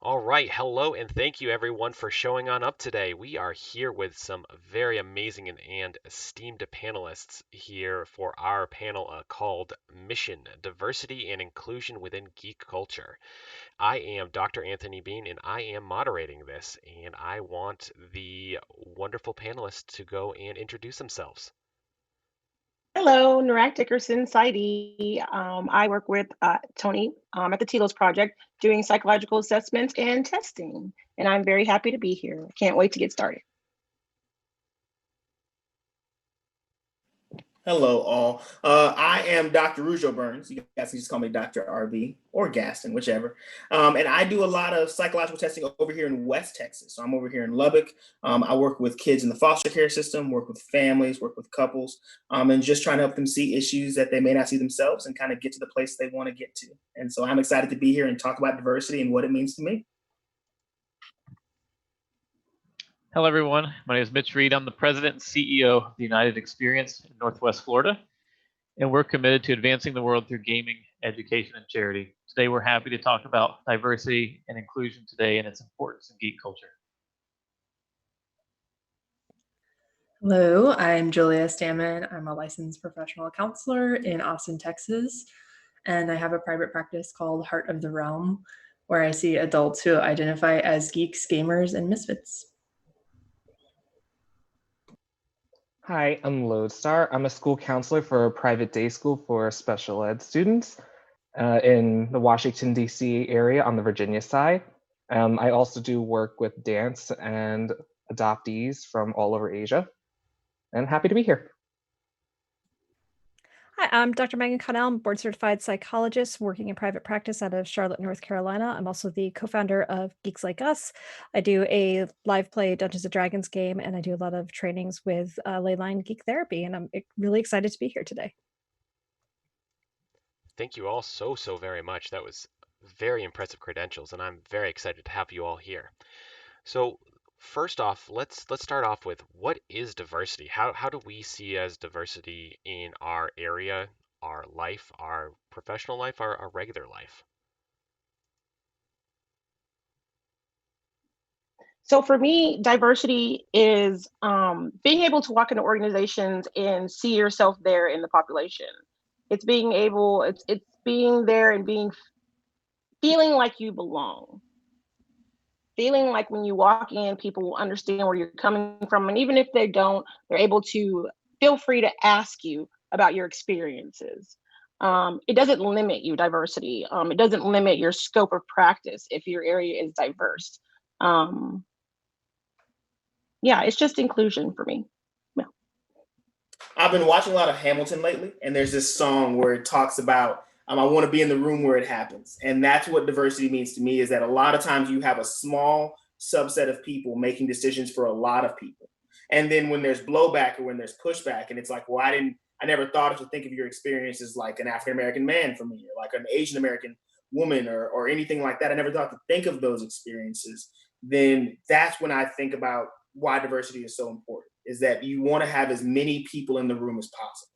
All right, hello, and thank you everyone for showing on up today. We are here with some very amazing and esteemed panelists here for our panel called Mission Diversity and Inclusion Within Geek Culture. I am Dr. Anthony Bean, and I am moderating this, and I want the wonderful panelists to go and introduce themselves. Hello, Narak Dickerson, PsyD. I work with Tony at the TLOS project doing psychological assessments and testing. And I'm very happy to be here. Can't wait to get started. Hello, all. I am Dr. Rougeau Burns. You guys can just call me Dr. RB or Gaston, whichever. And I do a lot of psychological testing over here in West Texas. So I'm over here in Lubbock. I work with kids in the foster care system, work with families, work with couples, and just trying to help them see issues that they may not see themselves and kind of get to the place they want to get to. And so I'm excited to be here and talk about diversity and what it means to me. Hello, everyone. My name is Mitch Reed. I'm the president and CEO of the United Experience in Northwest Florida, and we're committed to advancing the world through gaming, education, and charity. Today, we're happy to talk about diversity and inclusion today and its importance in geek culture. Hello, I'm Julia Stammen. I'm a licensed professional counselor in Austin, Texas, and I have a private practice called Heart of the Realm, where I see adults who identify as geeks, gamers, and misfits. Hi, I'm Lodestar. I'm a school counselor for a private day school for special ed students in the Washington, D.C. area on the Virginia side. I also do work with dance and adoptees from all over Asia, and happy to be here. Hi, I'm Dr. Megan Connell. I'm a board certified psychologist working in private practice out of Charlotte, North Carolina. I'm also the co-founder of Geeks Like Us. I do a live play Dungeons and Dragons game, and I do a lot of trainings with Leyline Geek Therapy, and I'm really excited to be here today. Thank you all so very much. That was very impressive credentials, and I'm very excited to have you all here. So first off, let's start off with what is diversity? How do we see as diversity in our area, our life, our professional life, our regular life? So for me, diversity is being able to walk into organizations and see yourself there in the population. It's being able, it's being there and feeling like you belong. Feeling like when you walk in, people will understand where you're coming from. And even if they don't, they're able to feel free to ask you about your experiences. It doesn't limit you, diversity. It doesn't limit your scope of practice if your area is diverse. Yeah, it's just inclusion for me. Yeah. I've been watching a lot of Hamilton lately, and there's this song where it talks about I want to be in the room where it happens. And that's what diversity means to me, is that a lot of times you have a small subset of people making decisions for a lot of people. And then when there's blowback or when there's pushback, and it's like, well, I never thought to think of your experience as like an African American man for me, or like an Asian American woman, or anything like that. I never thought to think of those experiences. Then that's when I think about why diversity is so important, is that you want to have as many people in the room as possible.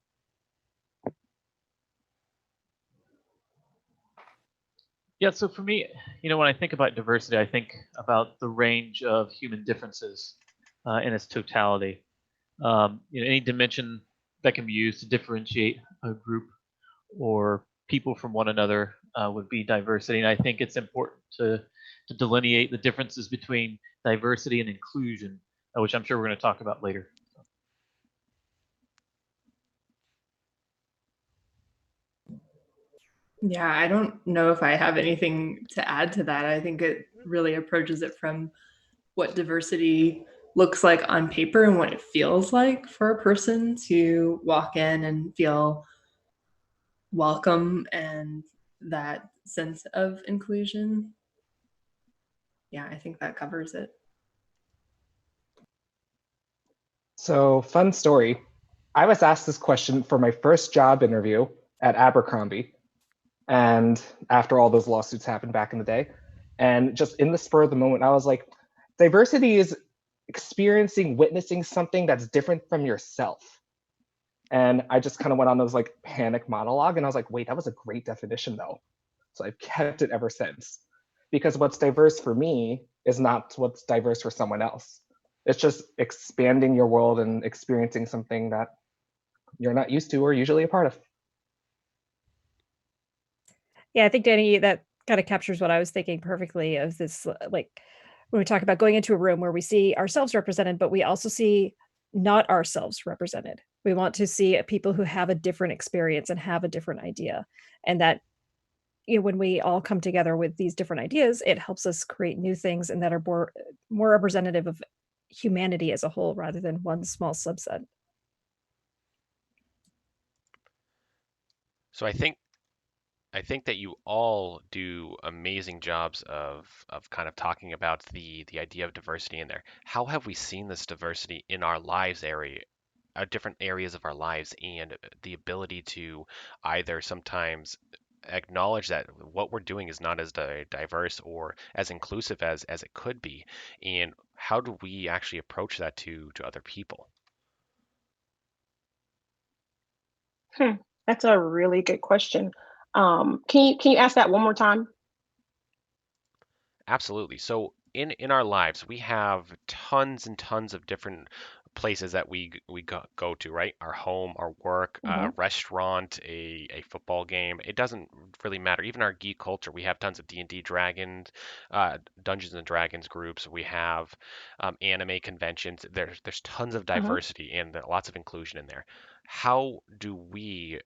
Yeah, so for me, when I think about diversity, I think about the range of human differences in its totality. Any dimension that can be used to differentiate a group or people from one another would be diversity. And I think it's important to delineate the differences between diversity and inclusion, which I'm sure we're going to talk about later. Yeah, I don't know if I have anything to add to that. I think it really approaches it from what diversity looks like on paper and what it feels like for a person to walk in and feel welcome and that sense of inclusion. Yeah, I think that covers it. So, fun story. I was asked this question for my first job interview at Abercrombie. And after all those lawsuits happened back in the day, and just in the spur of the moment, I was like, diversity is experiencing, witnessing something that's different from yourself. And I just kind of went on this like panic monologue, and I was like, wait, that was a great definition though. So I've kept it ever since. because what's diverse for me is not what's diverse for someone else. It's just expanding your world and experiencing something that you're not used to or usually a part of. Yeah, I think Danny, that kind of captures what I was thinking perfectly of this, like when we talk about going into a room where we see ourselves represented, but we also see not ourselves represented. We want to see people who have a different experience and have a different idea. And that, when we all come together with these different ideas, it helps us create new things and that are more representative of humanity as a whole rather than one small subset. So I think that you all do amazing jobs of kind of talking about the idea of diversity in there. How have we seen this diversity in our lives different areas of our lives, and the ability to either sometimes acknowledge that what we're doing is not as diverse or as inclusive as it could be, and how do we actually approach that to other people? That's a really good question. Can you ask that one more time? Absolutely. So in our lives, we have tons and tons of different places that we go to, right? Our home, our work, a Hmm. restaurant, a football game. It doesn't really matter. Even our geek culture, we have tons of D&D dragons, Dungeons and Dragons groups. We have anime conventions. There's tons of Hmm. diversity and lots of inclusion in there. How do we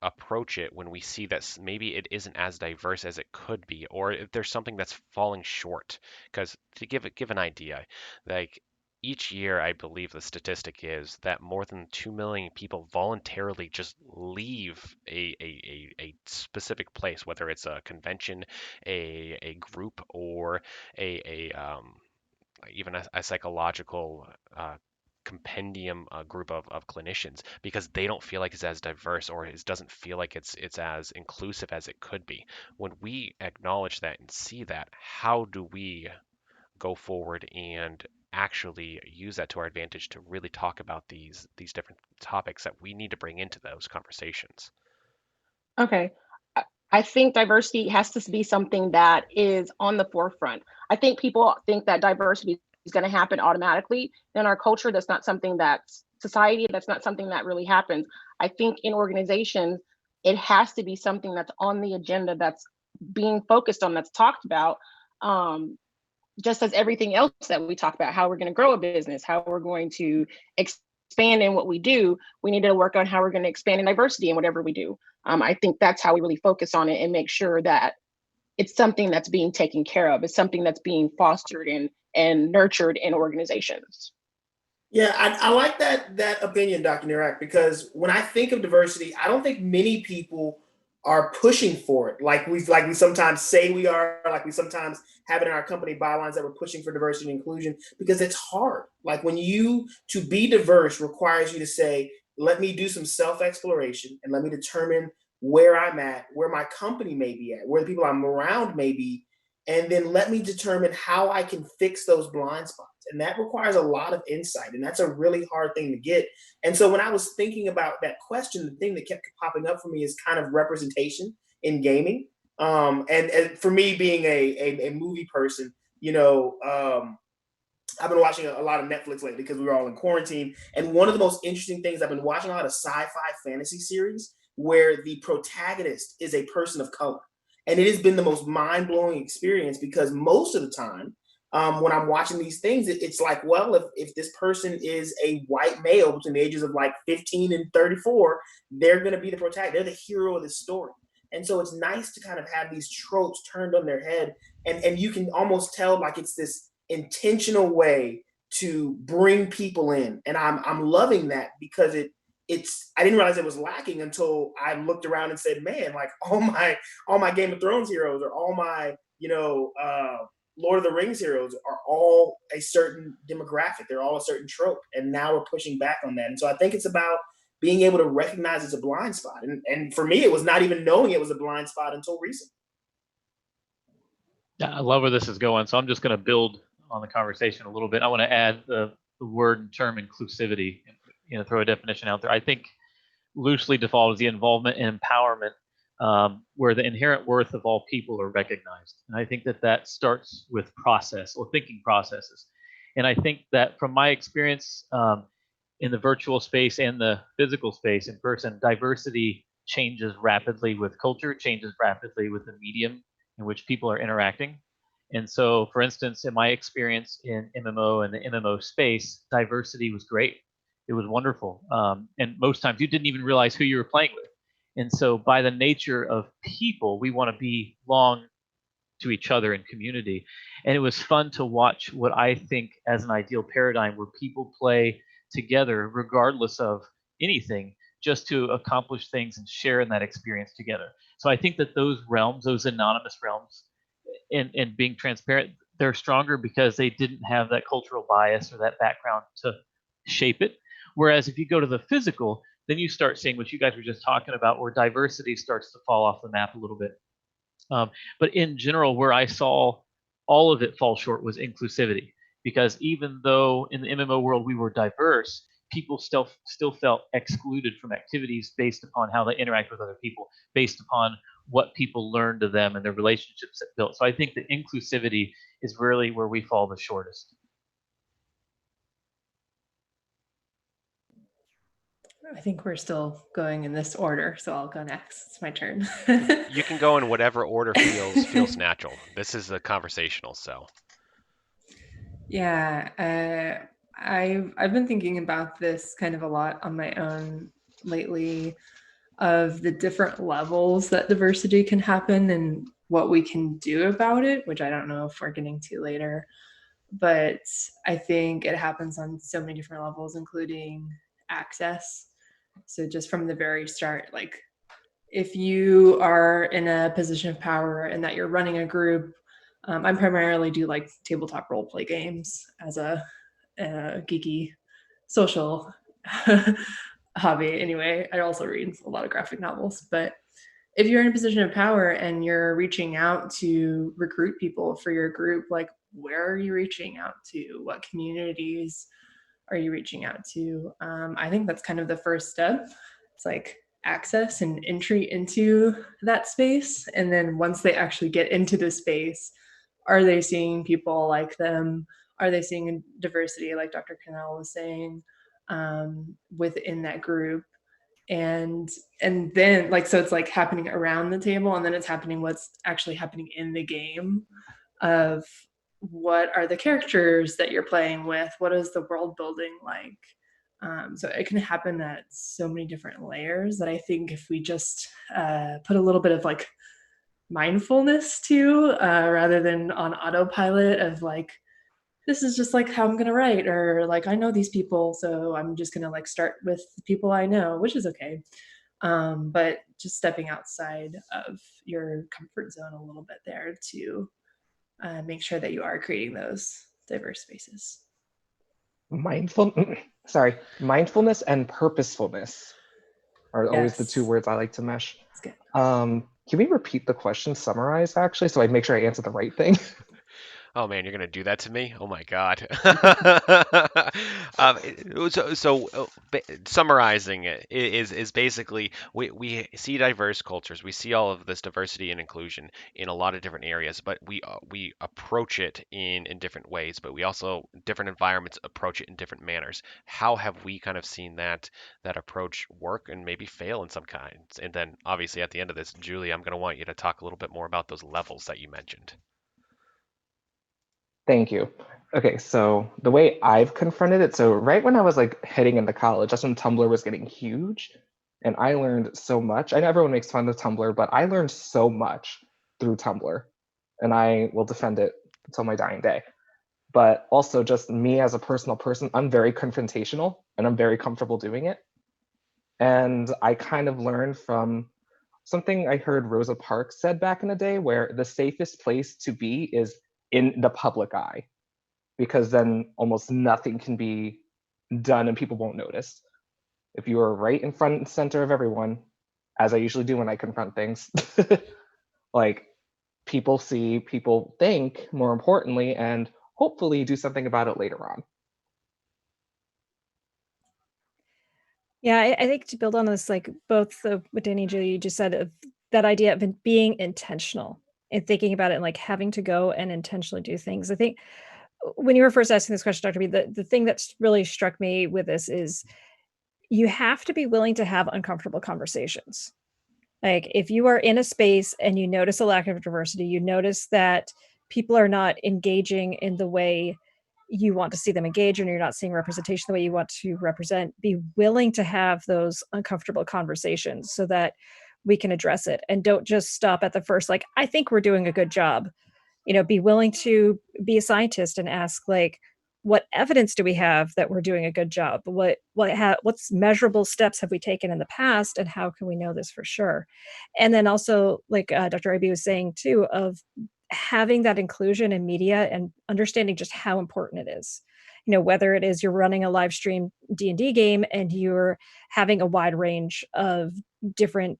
approach it when we see that maybe it isn't as diverse as it could be, or if there's something that's falling short? Because to give an idea, like each year, I believe the statistic is that more than 2 million people voluntarily just leave a specific place, whether it's a convention, a group, or a even a psychological compendium group of clinicians, because they don't feel like it's as diverse, or it doesn't feel like it's as inclusive as it could be. When we acknowledge that and see that, how do we go forward and actually use that to our advantage to really talk about these different topics that we need to bring into those conversations? Okay. I think diversity has to be something that is on the forefront. I think people think that diversity is going to happen automatically. In our culture, that's not something that's society, that's not something that really happens. I think in organizations, it has to be something that's on the agenda, that's being focused on, that's talked about. Um, just as everything else that we talk about, how we're going to grow a business, how we're going to expand in what we do, we need to work on how we're going to expand in diversity in whatever we do. I think that's how we really focus on it and make sure that it's something that's being taken care of. It's something that's being fostered and nurtured in organizations. Yeah, I like that opinion, Dr. Nirak, because when I think of diversity, I don't think many people are pushing for it. Like we sometimes say we are, like we sometimes have it in our company bylines that we're pushing for diversity and inclusion, because it's hard. Like when you to be diverse requires you to say, let me do some self-exploration and let me determine where I'm at, where my company may be at, where the people I'm around may be, and then let me determine how I can fix those blind spots. And that requires a lot of insight, and that's a really hard thing to get. And so when I was thinking about that question, the thing that kept popping up for me is kind of representation in gaming. And for me, being a movie person, I've been watching a lot of Netflix lately because we were all in quarantine. And one of the most interesting things, I've been watching a lot of sci-fi fantasy series where the protagonist is a person of color. And it has been the most mind-blowing experience, because most of the time, when I'm watching these things, it's like, well, if this person is a white male between the ages of like 15 and 34, they're going to be the protagonist. They're the hero of the story. And so it's nice to kind of have these tropes turned on their head. And you can almost tell like it's this intentional way to bring people in. And I'm loving that, because it's I didn't realize it was lacking until I looked around and said, man, like all my Game of Thrones heroes, or all my Lord of the Rings heroes are all a certain demographic. They're all a certain trope. And now we're pushing back on that. And so I think it's about being able to recognize it's a blind spot. And for me, it was not even knowing it was a blind spot until recently. Yeah, I love where this is going. So I'm just going to build on the conversation a little bit. I want to add the word and term inclusivity, throw a definition out there. I think loosely default is the involvement and empowerment where the inherent worth of all people are recognized. And I think that that starts with process or thinking processes. And I think that from my experience in the virtual space and the physical space in person, diversity changes rapidly with culture, changes rapidly with the medium in which people are interacting. And so, for instance, in my experience in MMO and the MMO space, diversity was great. It was wonderful. And most times you didn't even realize who you were playing with. And so, by the nature of people, we want to belong to each other in community. And it was fun to watch what I think as an ideal paradigm where people play together regardless of anything just to accomplish things and share in that experience together. So I think that those realms, those anonymous realms, and being transparent, they're stronger because they didn't have that cultural bias or that background to shape it. Whereas if you go to the physical, then you start seeing what you guys were just talking about, where diversity starts to fall off the map a little bit. But in general, where I saw all of it fall short was inclusivity, because even though in the MMO world we were diverse, people still felt excluded from activities based upon how they interact with other people, based upon what people learned of them and their relationships that built. So I think that inclusivity is really where we fall the shortest. I think we're still going in this order, so I'll go next. It's my turn. You can go in whatever order feels natural. This is a conversational, so. Yeah, I've been thinking about this kind of a lot on my own lately, of the different levels that diversity can happen and what we can do about it, which I don't know if we're getting to later. But I think it happens on so many different levels, including access. So just from the very start, like if you are in a position of power and that you're running a group, I primarily do like tabletop role play games as a geeky social hobby. Anyway, I also read a lot of graphic novels, but if you're in a position of power and you're reaching out to recruit people for your group, like where are you reaching out to? What communities are you reaching out to? I think that's kind of the first step. It's like access and entry into that space. And then once they actually get into the space, are they seeing people like them? Are they seeing diversity, like Dr. Cannell was saying, within that group? And then like, so it's like happening around the table, and then it's happening what's actually happening in the game of what are the characters that you're playing with, what is the world building like. So it can happen at so many different layers that I think if we just put a little bit of like mindfulness to rather than on autopilot of like, this is just like how I'm gonna write, or like I know these people, so I'm just gonna like start with the people I know, which is okay. But just stepping outside of your comfort zone a little bit there to make sure that you are creating those diverse spaces. Mindfulness and purposefulness are always the two Yes. words I like to mesh. That's good. Can we repeat the question summarized actually, so I make sure I answer the right thing? Oh man, you're gonna do that to me? Oh my God. Summarizing it is basically we see diverse cultures. We see all of this diversity and inclusion in a lot of different areas, but we approach it in different ways. But we also different environments approach it in different manners. How have we kind of seen that approach work and maybe fail in some kinds? And then obviously at the end of this, Julie, I'm gonna want you to talk a little bit more about those levels that you mentioned. Thank you. Okay, so the way I've confronted it, so right when I was like heading into college, that's when Tumblr was getting huge. And I learned so much. I know everyone makes fun of Tumblr, but I learned so much through Tumblr. And I will defend it until my dying day. But also just me as a personal person, I'm very confrontational and I'm very comfortable doing it. And I kind of learned from something I heard Rosa Parks said back in the day, where the safest place to be is in the public eye, because then almost nothing can be done and people won't notice. If you are right in front and center of everyone, as I usually do when I confront things, like people see, people think, more importantly, and hopefully do something about it later on. Yeah, I think to build on this, like both what Danny and Julie just said of that idea of being intentional and thinking about it and like having to go and intentionally do things. I think when you were first asking this question, Dr. B, the thing that's really struck me with this is you have to be willing to have uncomfortable conversations. Like if you are in a space and you notice a lack of diversity, you notice that people are not engaging in the way you want to see them engage, and you're not seeing representation the way you want to represent, be willing to have those uncomfortable conversations so that we can address it, and don't just stop at the first, like, I think we're doing a good job. Be willing to be a scientist and ask, like, what evidence do we have that we're doing a good job? What's measurable steps have we taken in the past, and how can we know this for sure? And then also, like Dr. Ib was saying too, of having that inclusion in media and understanding just how important it is. Whether it is you're running a live stream D&D game and you're having a wide range of different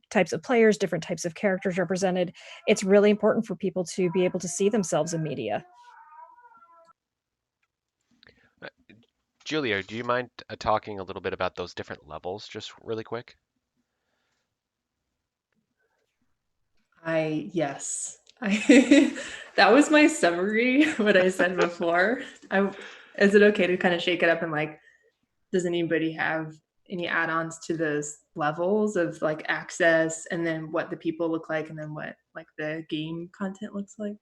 types of players, different types of characters represented, it's really important for people to be able to see themselves in media. Julia, do you mind talking a little bit about those different levels just really quick? Yes. That was my summary, what I said before. Is it okay to kind of shake it up and like, does anybody have any add-ons to those levels of like access, and then what the people look like, and then what like the game content looks like?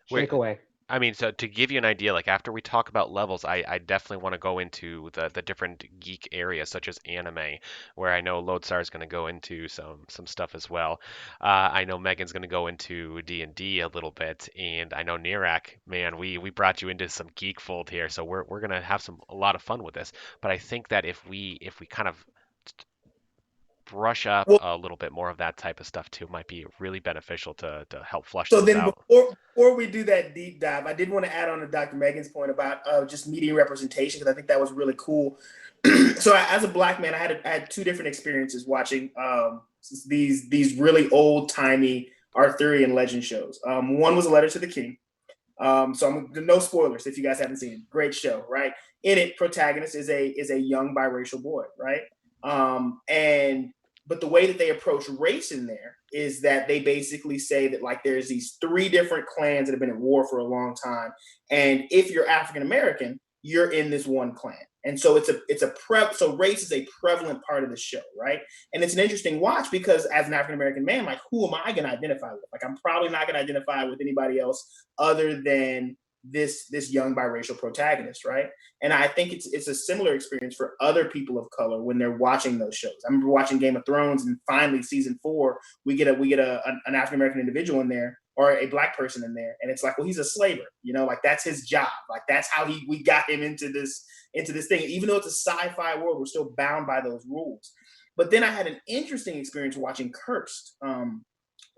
Shake away. I mean, so to give you an idea, like after we talk about levels, I definitely want to go into the different geek areas, such as anime, where I know Lodestar is going to go into some stuff as well. I know Megan's going to go into D&D a little bit, and I know Nirak, man, we brought you into some geek fold here, so we're going to have a lot of fun with this. But I think that if we kind of brush up Well, a little bit more of that type of stuff too, might be really beneficial to help flush so things then out. before we do that deep dive, I did want to add on to Dr. Megan's point about just media representation, because I think that was really cool. So as a Black man, I had two different experiences watching these really old timey Arthurian legend shows. One was A Letter to the King. So no spoilers if you guys haven't seen it. Great show, right? In it, protagonist is a young biracial boy, right? And but the way that they approach race in there is that they basically say that like there's these three different clans that have been at war for a long time, and if you're African American, you're in this one clan. And so so race is a prevalent part of the show, right? And it's an interesting watch because as an African American man, like who am I going to identify with? Like I'm probably not going to identify with anybody else other than this young biracial protagonist, right? And I think it's a similar experience for other people of color when they're watching those shows. I remember watching Game of Thrones, and finally season 4, we get an African American individual in there, or a Black person in there, and it's like, well, he's a slaver, like that's his job, like that's how we got him into this thing. Even though it's a sci-fi world, we're still bound by those rules. But then I had an interesting experience watching Cursed.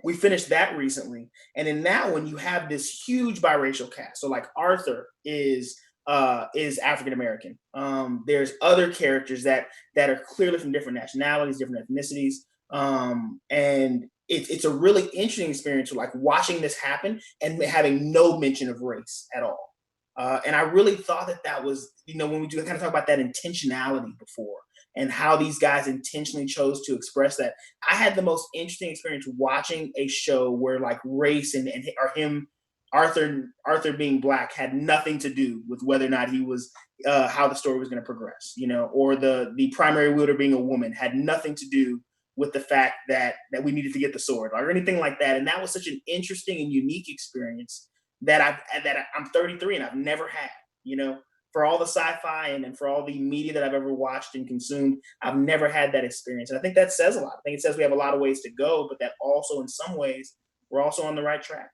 We finished that recently, and then now when you have this huge biracial cast, so like Arthur is African American. There's other characters that are clearly from different nationalities, different ethnicities, and it's a really interesting experience, like watching this happen and having no mention of race at all. And I really thought that was, when we do kind of talk about that intentionality before, and how these guys intentionally chose to express that. I had the most interesting experience watching a show where like race and Arthur being Black had nothing to do with whether or not he was how the story was going to progress, or the primary wielder being a woman had nothing to do with the fact that we needed to get the sword or anything like that. And that was such an interesting and unique experience that I'm 33 and I've never had, for all the sci-fi and for all the media that I've ever watched and consumed, I've never had that experience. And I think that says a lot. I think it says we have a lot of ways to go, but that also in some ways, we're also on the right track.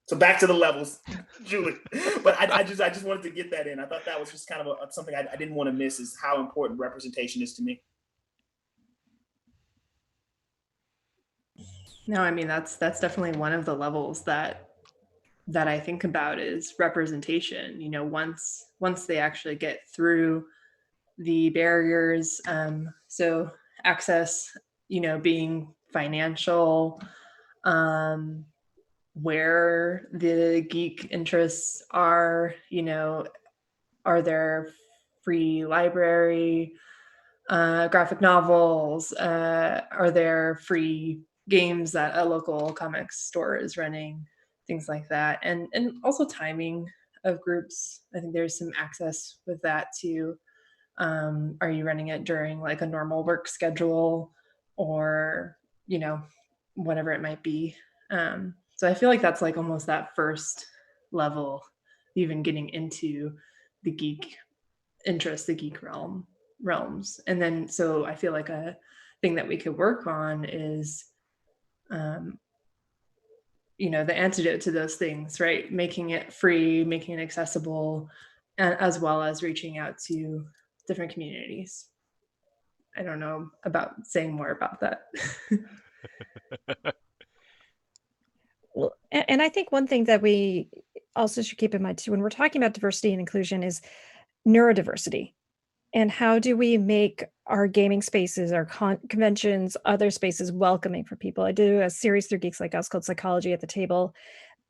So back to the levels, Julie. But I just wanted to get that in. I thought that was just kind of something I didn't want to miss, is how important representation is to me. No, I mean, that's definitely one of the levels that I think about is representation. Once they actually get through the barriers, so access, being financial, where the geek interests are, are there free library, graphic novels? Are there free games that a local comics store is running? Things like that, and also timing of groups. I think there's some access with that too. Are you running it during like a normal work schedule, or whatever it might be? So I feel like that's like almost that first level, even getting into the geek interest, the geek realms. And then so I feel like a thing that we could work on is the antidote to those things, right? Making it free, making it accessible, as well as reaching out to different communities. I don't know about saying more about that. Well, and I think one thing that we also should keep in mind too when we're talking about diversity and inclusion is neurodiversity. And how do we make our gaming spaces, our conventions, other spaces welcoming for people? I do a series through Geeks Like Us called Psychology at the Table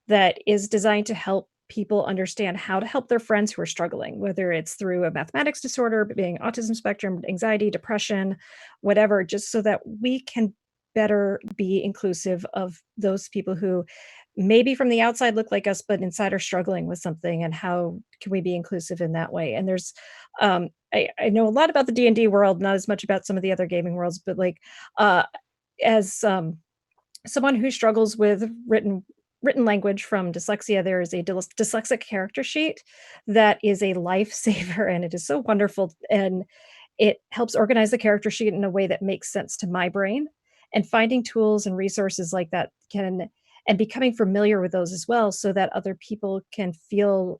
that is designed to help people understand how to help their friends who are struggling, whether it's through a mathematics disorder, being autism spectrum, anxiety, depression, whatever, just so that we can better be inclusive of those people who maybe from the outside look like us, but inside are struggling with something, and how can we be inclusive in that way? And there's, I know a lot about the D&D world, not as much about some of the other gaming worlds, but like, as someone who struggles with written language from dyslexia, there is a dyslexic character sheet that is a lifesaver, and it is so wonderful, and it helps organize the character sheet in a way that makes sense to my brain. And finding tools and resources like that and becoming familiar with those as well, so that other people can feel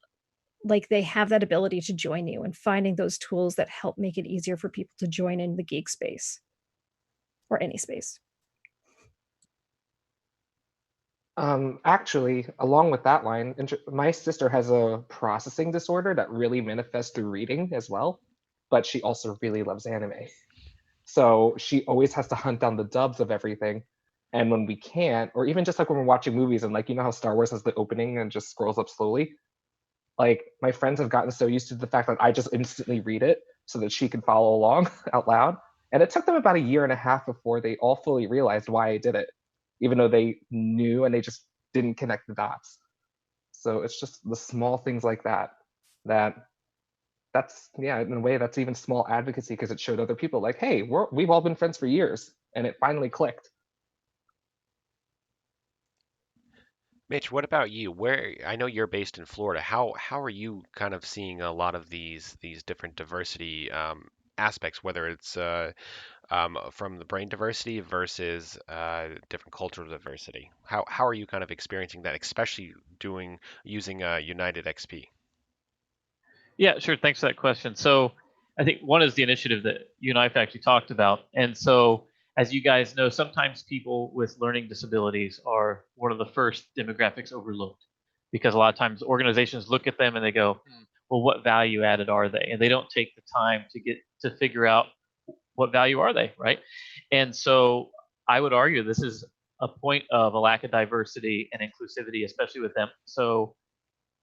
like they have that ability to join you, and finding those tools that help make it easier for people to join in the geek space or any space. Actually, along with that line, my sister has a processing disorder that really manifests through reading as well, but she also really loves anime. So she always has to hunt down the dubs of everything. And when we can't, or even just like when we're watching movies and like, how Star Wars has the opening and just scrolls up slowly? Like my friends have gotten so used to the fact that I just instantly read it so that she can follow along out loud. And it took them about a year and a half before they all fully realized why I did it, even though they knew and they just didn't connect the dots. So it's just the small things like that's yeah, in a way that's even small advocacy, because it showed other people like, hey, we've all been friends for years, and it finally clicked. Mitch, what about you? Where I know you're based in Florida. How are you kind of seeing a lot of these different diversity aspects, whether it's from the brain diversity versus different cultural diversity? How are you kind of experiencing that, especially using United XP? Yeah, sure. Thanks for that question. So I think one is the initiative that you and I have actually talked about. And so, as you guys know, sometimes people with learning disabilities are one of the first demographics overlooked, because a lot of times organizations look at them and they go, well, what value added are they? And they don't take the time to get to figure out what value are they, right? And so I would argue this is a point of a lack of diversity and inclusivity, especially with them. So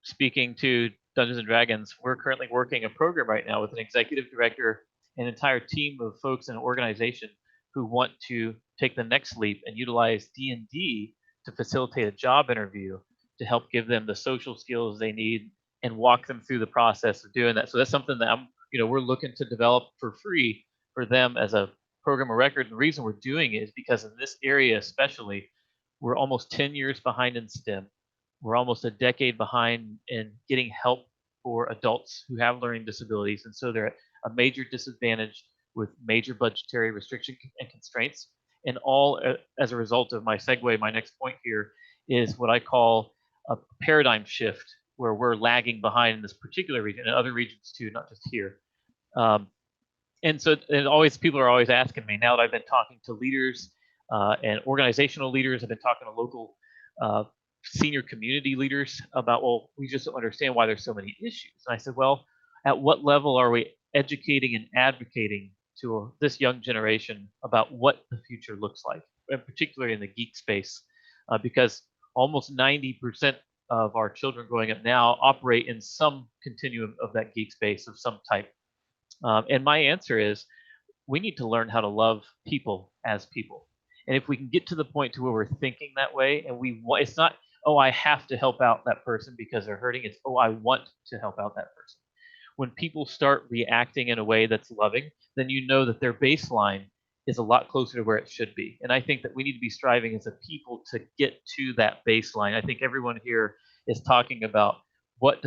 speaking to Dungeons and Dragons, we're currently working a program right now with an executive director, an entire team of folks in an organization who want to take the next leap and utilize D&D to facilitate a job interview, to help give them the social skills they need and walk them through the process of doing that. So that's something that we're looking to develop for free for them as a program of record. And the reason we're doing it is because in this area especially, we're almost 10 years behind in STEM. We're almost a decade behind in getting help for adults who have learning disabilities. And so they're at a major disadvantage with major budgetary restriction and constraints. And all as a result of my segue, my next point here is what I call a paradigm shift, where we're lagging behind in this particular region and other regions too, not just here. And so people are always asking me, now that I've been talking to leaders and organizational leaders, I've been talking to local senior community leaders about, well, we just don't understand why there's so many issues. And I said, well, at what level are we educating and advocating to this young generation about what the future looks like, and particularly in the geek space? Because almost 90% of our children growing up now operate in some continuum of that geek space of some type. And my answer is, we need to learn how to love people as people. And if we can get to the point to where we're thinking that way, and it's not, oh, I have to help out that person because they're hurting. It's, oh, I want to help out that person. When people start reacting in a way that's loving, then you know that their baseline is a lot closer to where it should be. And I think that we need to be striving as a people to get to that baseline. I think everyone here is talking about what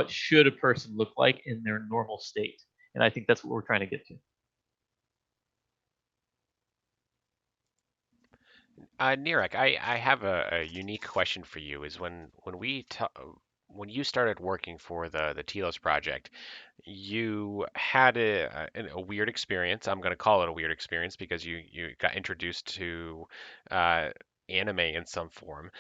should a person look like in their normal state. And I think that's what we're trying to get to. Nirek, I have a unique question for you. Is when you started working for the Telos project, you had a weird experience. I'm going to call it a weird experience because you got introduced to uh, anime in some form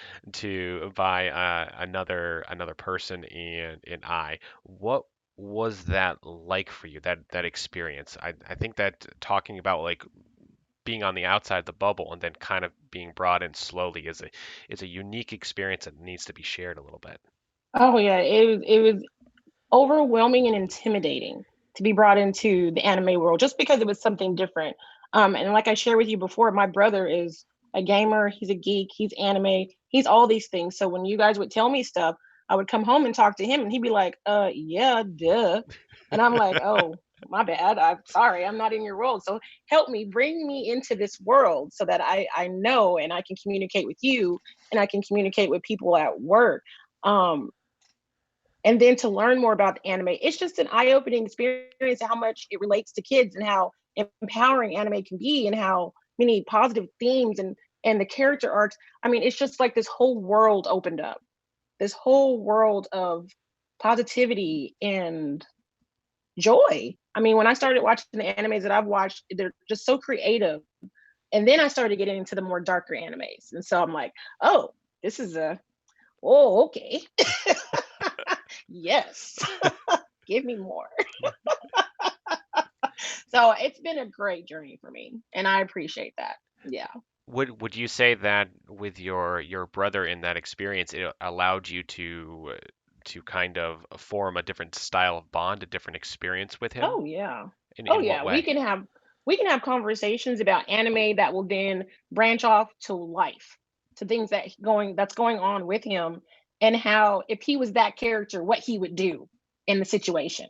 by another person and I. What was that like for you? That experience? I think that talking about like being on the outside of the bubble and then kind of being brought in slowly is a unique experience that needs to be shared a little bit. Oh yeah, it was overwhelming and intimidating to be brought into the anime world just because it was something different. And like I shared with you before, my brother is a gamer, he's a geek, he's anime, he's all these things. So when you guys would tell me stuff, I would come home and talk to him and he'd be like, yeah, duh. And I'm like, oh, my bad. I'm sorry, I'm not in your world. So help me, bring me into this world so that I know and I can communicate with you and I can communicate with people at work. Um, and then to learn more about the anime, it's just an eye-opening experience how much it relates to kids and how empowering anime can be and how many positive themes and the character arcs. I mean, it's just like this whole world opened up, this whole world of positivity and joy. I mean, when I started watching the animes that I've watched, they're just so creative. And then I started getting into the more darker animes. And so I'm like, oh, this is okay. Yes. Give me more. So it's been a great journey for me and I appreciate that. Yeah. Would you say that with your brother in that experience, it allowed you to kind of form a different style of bond, a different experience with him? Oh yeah. Oh In what yeah. way? We can have conversations about anime that will then branch off to life, to things that's going on with him and how if he was that character, what he would do in the situation.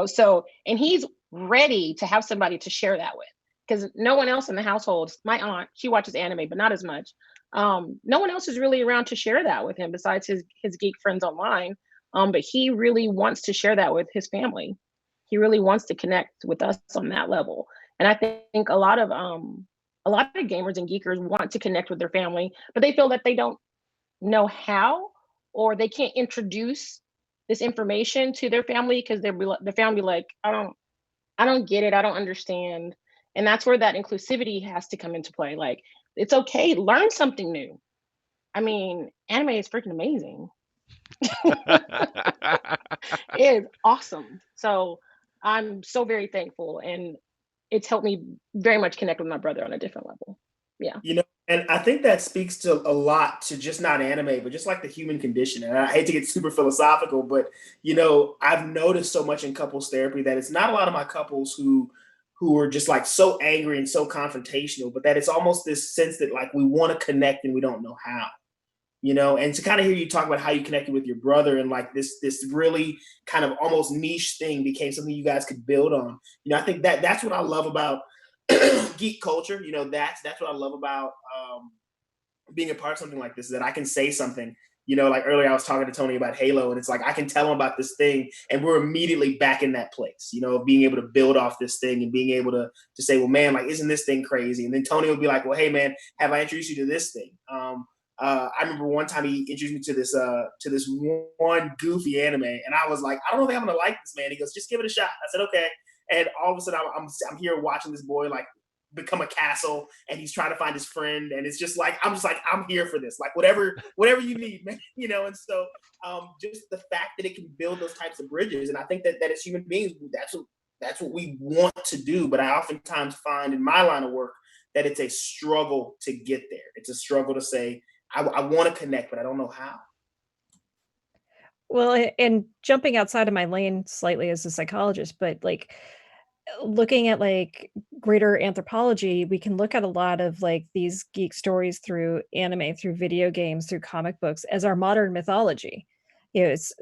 So and he's ready to have somebody to share that with because no one else in the household, my aunt, she watches anime but not as much. No one else is really around to share that with him besides his geek friends online. But he really wants to share that with his family. He really wants to connect with us on that level, and I think a lot of gamers and geekers want to connect with their family but they feel that they don't know how or they can't introduce this information to their family because the family like I don't get it, I don't understand. And that's where that inclusivity has to come into play. Like it's okay, learn something new. I mean, anime is freaking amazing. It is awesome. So I'm so very thankful and it's helped me very much connect with my brother on a different level. Yeah. And I think that speaks to a lot to just not anime, but just like the human condition. And I hate to get super philosophical, but I've noticed so much in couples therapy that it's not a lot of my couples who are just like so angry and so confrontational, but that it's almost this sense that like we want to connect and we don't know how. And to kind of hear you talk about how you connected with your brother and like this really kind of almost niche thing became something you guys could build on. I think that's what I love about geek culture. That's what I love about being a part of something like this, is that I can say something. Like earlier I was talking to Tony about Halo, and it's like I can tell him about this thing, and we're immediately back in that place. Of being able to build off this thing and being able to say, well, man, like, isn't this thing crazy? And then Tony will be like, well, hey, man, have I introduced you to this thing? I remember one time he introduced me to this one goofy anime, and I was like, I don't think I'm gonna like this, man. He goes, just give it a shot. I said, okay. And all of a sudden, I'm here watching this boy like become a castle, and he's trying to find his friend, and it's just like I'm here for this, like whatever you need, man. And so just the fact that it can build those types of bridges, and I think that as human beings, that's what we want to do. But I oftentimes find in my line of work that it's a struggle to get there. It's a struggle to say, I want to connect, but I don't know how. Well, and jumping outside of my lane slightly as a psychologist, but like looking at like greater anthropology, we can look at a lot of like these geek stories through anime, through video games, through comic books as our modern mythology.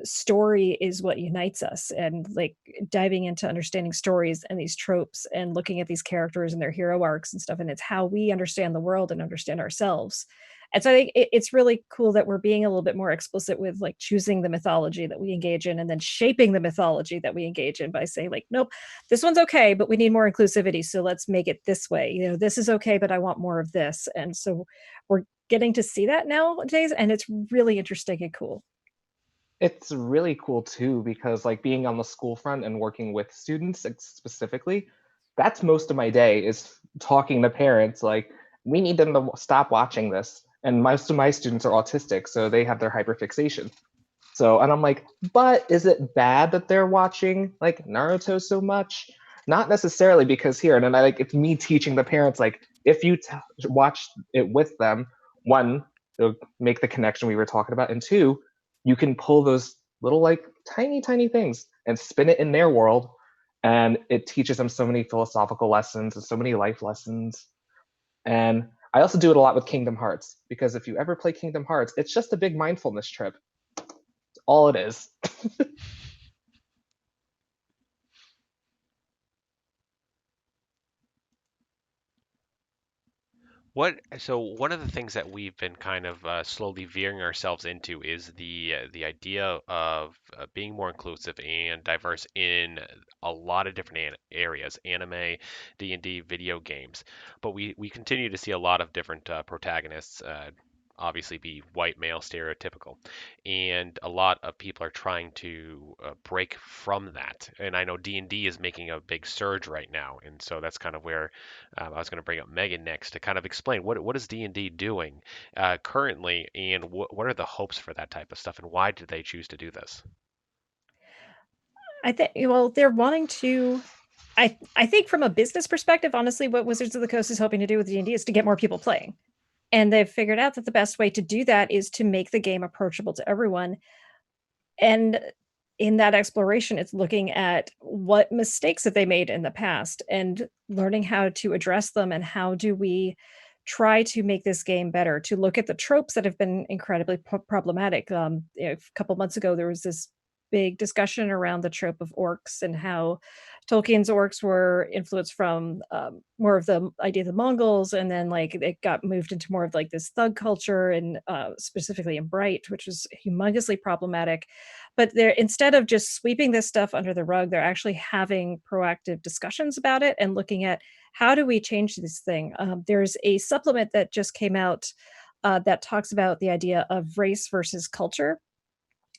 Story is what unites us, and like diving into understanding stories and these tropes and looking at these characters and their hero arcs and stuff. And it's how we understand the world and understand ourselves. And so I think it's really cool that we're being a little bit more explicit with like choosing the mythology that we engage in and then shaping the mythology that we engage in by saying like, nope, this one's okay, but we need more inclusivity. So let's make it this way. This is okay, but I want more of this. And so we're getting to see that nowadays. And it's really interesting and cool. It's really cool too, because like being on the school front and working with students specifically, that's most of my day is talking to parents like, we need them to stop watching this. And most of my students are autistic, so they have their hyperfixation. So, and I'm like, but is it bad that they're watching like Naruto so much? Not necessarily, because here, and then it's me teaching the parents, like, if you watch it with them, one, it'll make the connection we were talking about, and two, you can pull those little like tiny things and spin it in their world, and it teaches them so many philosophical lessons and so many life lessons. And I also do it a lot with Kingdom Hearts, because if you ever play Kingdom Hearts, it's just a big mindfulness trip. It's all it is. So one of the things that we've been kind of slowly veering ourselves into is the idea of being more inclusive and diverse in a lot of different areas, anime, D&D, video games. But we continue to see a lot of different protagonists. Obviously be white male stereotypical, and a lot of people are trying to break from that, and I know D&D is making a big surge right now, and so that's kind of where I was going to bring up Megan next to kind of explain what is D&D doing currently, and what are the hopes for that type of stuff, and why did they choose to do this? I think, well, they're wanting to. I think from a business perspective, honestly, what Wizards of the Coast is hoping to do with D&D is to get more people playing. And they've figured out that the best way to do that is to make the game approachable to everyone. And in that exploration, it's looking at what mistakes that they made in the past and learning how to address them, and how do we try to make this game better, to look at the tropes that have been incredibly problematic. A couple months ago, there was this big discussion around the trope of orcs and how Tolkien's orcs were influenced from more of the idea of the Mongols, and then like it got moved into more of like this thug culture, and specifically in Bright, which was humongously problematic. But they're, instead of just sweeping this stuff under the rug, they're actually having proactive discussions about it and looking at how do we change this thing. There's a supplement that just came out that talks about the idea of race versus culture,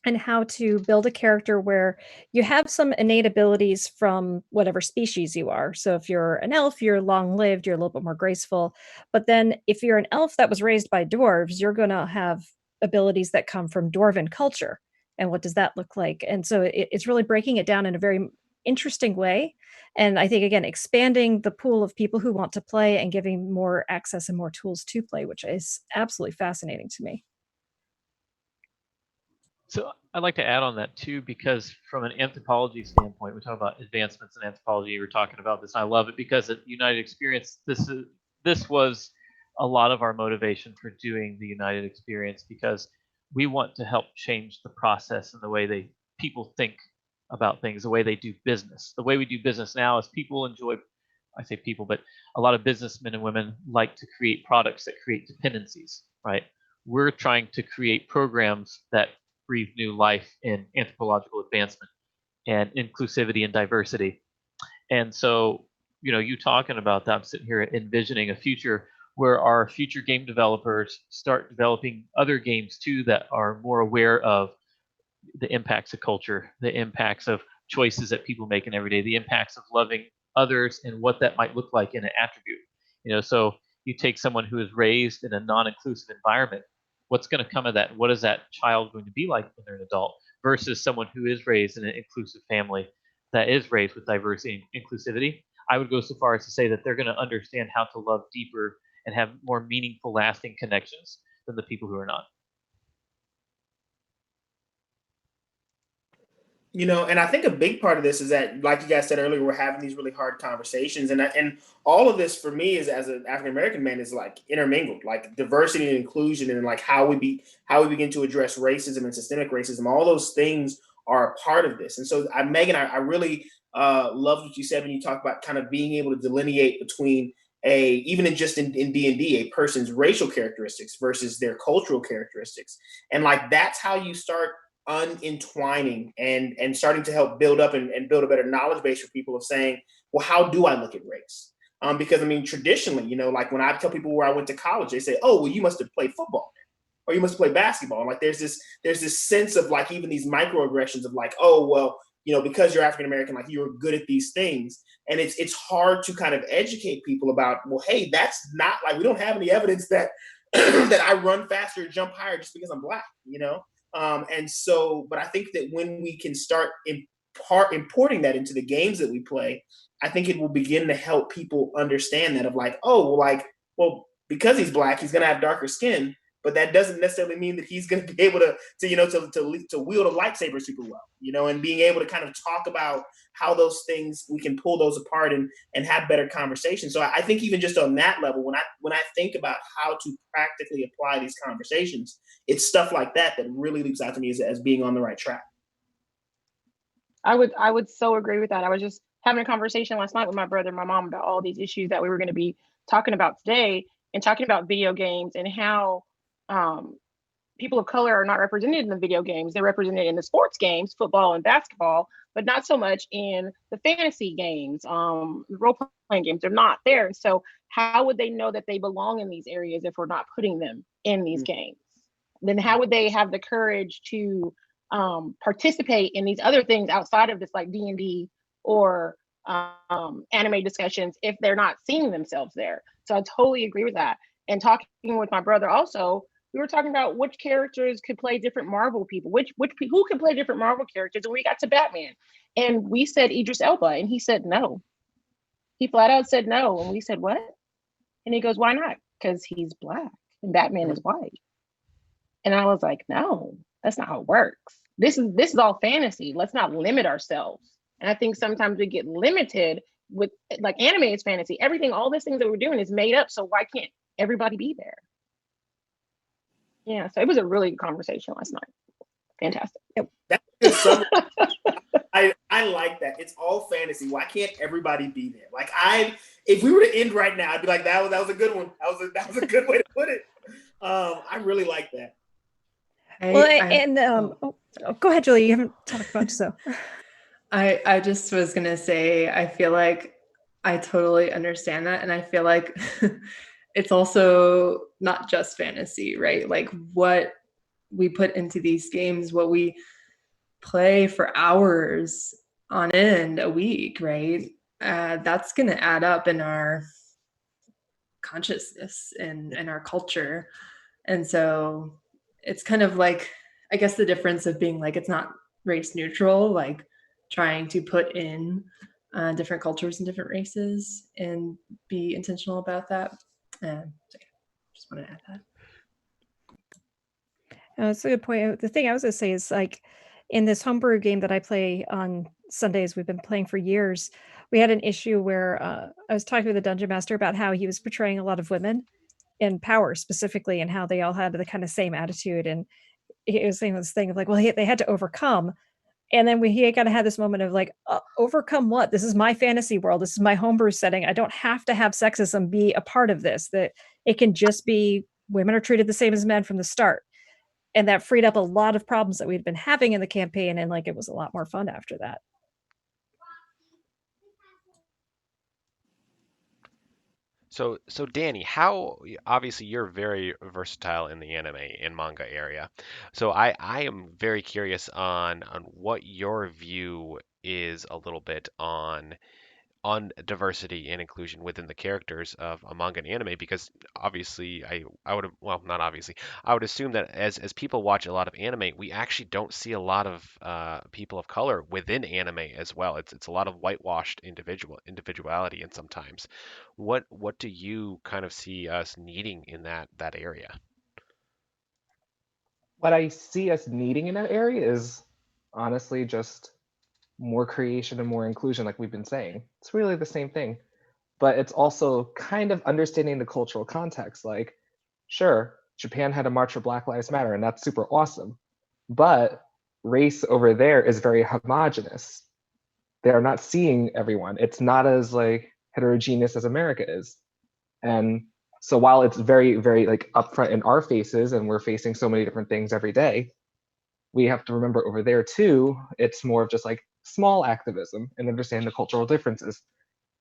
and how to build a character where you have some innate abilities from whatever species you are. So if you're an elf, you're long lived, you're a little bit more graceful. But then if you're an elf that was raised by dwarves, you're going to have abilities that come from dwarven culture. And what does that look like? And so it's really breaking it down in a very interesting way. And I think, again, expanding the pool of people who want to play and giving more access and more tools to play, which is absolutely fascinating to me. So I'd like to add on that too, because from an anthropology standpoint, we talk about advancements in anthropology. We're talking about this, and I love it because at United Experience, this was a lot of our motivation for doing the United Experience, because we want to help change the process and the way people think about things, the way they do business. The way we do business now is people enjoy, I say people, but a lot of businessmen and women like to create products that create dependencies, right? We're trying to create programs that breathe new life in anthropological advancement and inclusivity and diversity. And so, you talking about that, I'm sitting here envisioning a future where our future game developers start developing other games too that are more aware of the impacts of culture, the impacts of choices that people make in every day, the impacts of loving others and what that might look like in an attribute. So you take someone who is raised in a non-inclusive environment, what's going to come of that? What is that child going to be like when they're an adult versus someone who is raised in an inclusive family that is raised with diversity and inclusivity? I would go so far as to say that they're going to understand how to love deeper and have more meaningful, lasting connections than the people who are not. And I think a big part of this is that, like you guys said earlier, we're having these really hard conversations, and all of this for me is, as an African American man, is like intermingled, like diversity and inclusion, and like how we begin to address racism and systemic racism. All those things are a part of this, and so Megan, I really loved what you said when you talked about kind of being able to delineate between even in just in D&D, a person's racial characteristics versus their cultural characteristics, and like that's how you start unentwining and starting to help build up and build a better knowledge base for people of saying, well, how do I look at race? Because I mean, traditionally, like when I tell people where I went to college, they say, oh, well, you must have played football or you must play basketball. And like there's this sense of like even these microaggressions of like, oh, well, because you're African American, like you're good at these things. And it's hard to kind of educate people about, well, hey, that's not like, we don't have any evidence that that I run faster, jump higher just because I'm black. And so, but I think that when we can start importing that into the games that we play, I think it will begin to help people understand that of like, oh, well, because he's black, he's going to have darker skin, but that doesn't necessarily mean that he's going to be able to wield a lightsaber super well, and being able to kind of talk about how those things, we can pull those apart and have better conversations. So I think even just on that level, when I think about how to practically apply these conversations, it's stuff like that that really leaps out to me as being on the right track. I would so agree with that. I was just having a conversation last night with my brother and my mom about all these issues that we were going to be talking about today, and talking about video games and how people of color are not represented in the video games. They're represented in the sports games, football and basketball, but not so much in the fantasy games, role-playing games. They're not there. And so how would they know that they belong in these areas if we're not putting them in these games? Then how would they have the courage to participate in these other things outside of this, like D&D or anime discussions, if they're not seeing themselves there? So I totally agree with that. And talking with my brother also, we were talking about which characters could play different Marvel people, who could play different Marvel characters, and we got to Batman, and we said Idris Elba, and he said no. He flat out said no, and we said what? And he goes, why not? Because he's black and Batman is white. And I was like, no, that's not how it works. This is all fantasy. Let's not limit ourselves. And I think sometimes we get limited with, like, anime is fantasy. Everything, all these things that we're doing is made up. So why can't everybody be there? Yeah, so it was a really good conversation last night. Fantastic. Yep. I like that. It's all fantasy. Why can't everybody be there? Like, if we were to end right now, I'd be like, that was a good one. That was a good way to put it. I really like that. Go ahead, Julie. You haven't talked much, so. I just was gonna say, I feel like I totally understand that, and I feel like it's also not just fantasy, right? Like what we put into these games, what we play for hours on end a week, right? That's gonna add up in our consciousness and our culture. And so it's kind of like, I guess the difference of being like, it's not race neutral, like trying to put in different cultures and different races and be intentional about that. Just want to add that. That's a good point. The thing I was going to say is, like, in this homebrew game that I play on Sundays, we've been playing for years, we had an issue where I was talking with the dungeon master about how he was portraying a lot of women in power specifically, and how they all had the kind of same attitude. And he was saying this thing of like, well, they had to overcome. And then he kind of had this moment of like, overcome what? This is my fantasy world. This is my homebrew setting. I don't have to have sexism be a part of this. That it can just be women are treated the same as men from the start. And that freed up a lot of problems that we'd been having in the campaign. And like, it was a lot more fun after that. So Danny, how obviously you're very versatile in the anime and manga area. So I am very curious on what your view is a little bit on diversity and inclusion within the characters of a manga and anime, because obviously I would, well, not obviously, I would assume that as people watch a lot of anime, we actually don't see a lot of people of color within anime as well. It's a lot of whitewashed individuality, and sometimes what do you kind of see us needing in that area? What I see us needing in that area is honestly just more creation and more inclusion, like we've been saying. It's really the same thing. But it's also kind of understanding the cultural context. Like, sure, Japan had a March for Black Lives Matter, and that's super awesome. But race over there is very homogenous. They are not seeing everyone. It's not as like heterogeneous as America is. And so while it's very, very like upfront in our faces, and we're facing so many different things every day, we have to remember over there too, it's more of just like small activism and understand the cultural differences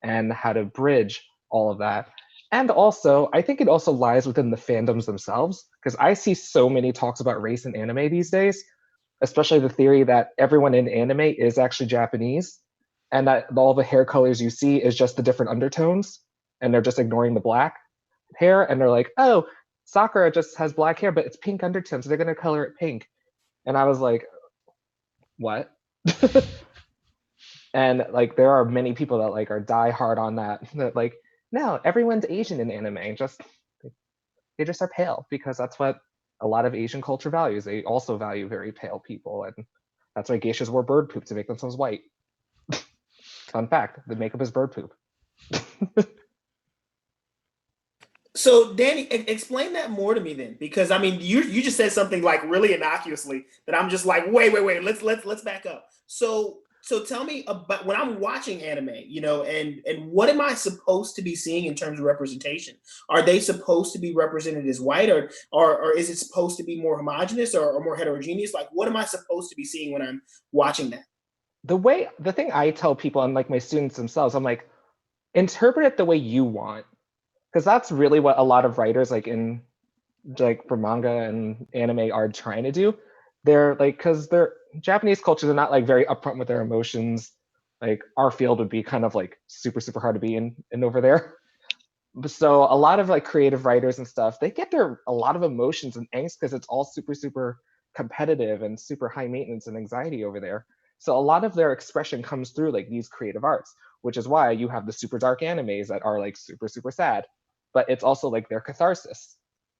and how to bridge all of that. And also, I think it also lies within the fandoms themselves, because I see so many talks about race in anime these days, especially the theory that everyone in anime is actually Japanese, and that all the hair colors you see is just the different undertones, and they're just ignoring the black hair, and they're like, oh, Sakura just has black hair, but it's pink undertones, so they're gonna color it pink. And I was like, what? And like there are many people that like are die hard on that, that like, no, everyone's Asian in anime, just they just are pale, because that's what a lot of Asian culture values. They also value very pale people, and that's why geishas wore bird poop to make themselves white. Fun fact, the makeup is bird poop. So Danny, explain that more to me then, because I mean, you just said something like really innocuously that I'm just like, wait, let's back up. So tell me about when I'm watching anime, you know, and what am I supposed to be seeing in terms of representation? Are they supposed to be represented as white, or is it supposed to be more homogenous or more heterogeneous? Like, what am I supposed to be seeing when I'm watching that? The thing I tell people, and like my students themselves, I'm like, interpret it the way you want, because that's really what a lot of writers like in like for manga and anime are trying to do. They're like, because they're Japanese cultures are not like very upfront with their emotions. Like our field would be kind of like super hard to be in over there. So a lot of like creative writers and stuff, they get their a lot of emotions and angst because it's all super competitive and super high maintenance and anxiety over there. So a lot of their expression comes through like these creative arts, which is why you have the super dark animes that are like super sad, but it's also like their catharsis.